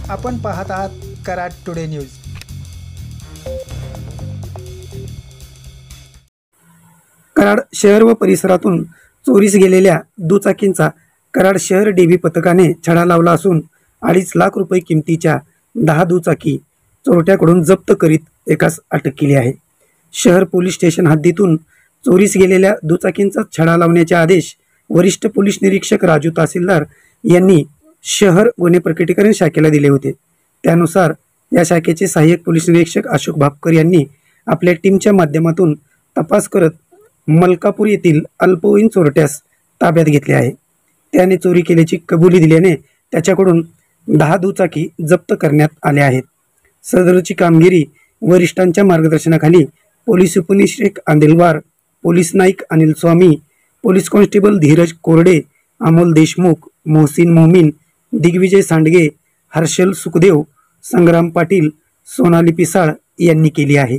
आपण पाहत आहात कराड टुडे न्यूज। कराड शहर व परिसरातून चोरीस गेलेल्या दुचाकींचा कराड शहर डीबी पथकाने छडा लावला असून 2.5 लाख रुपये किमतीच्या 10 दुचाकी चोरट्याकडून जप्त करीत एकास अटक केली आहे। शहर पोलीस स्टेशन हद्दीतून चोरीस गेलेल्या दुचाकींचा छडा लावण्याचे आदेश वरिष्ठ पोलीस निरीक्षक राजू तहसीलदार यांनी शहर गुन्हे प्रकटीकरण शाखेला दिले होते। त्यानुसार या शाखेचे सहाय्यक पोलीस निरीक्षक अशोक भापकर यांनी आपल्या टीमच्या माध्यमातून तपास करत मलकापूर येथील अल्पवयीन चोरट्यास ताब्यात घेतले आहे। त्याने चोरी केल्याची कबुली दिल्याने त्याच्याकडून 10 दुचाकी जप्त करण्यात आल्या आहेत। सदरची कामगिरी वरिष्ठांच्या मार्गदर्शनाखाली पोलीस उपनिरीक्षक अंदिलवार, पोलीस नाईक अनिल स्वामी, पोलीस कॉन्स्टेबल धीरज कोरडे, अमोल देशमुख, मोहसिन मोमीन, दिग्विजय सांडगे, हर्षल सुखदेव, संग्राम पाटील, सोनाली पिसाळ यांनी केली आहे।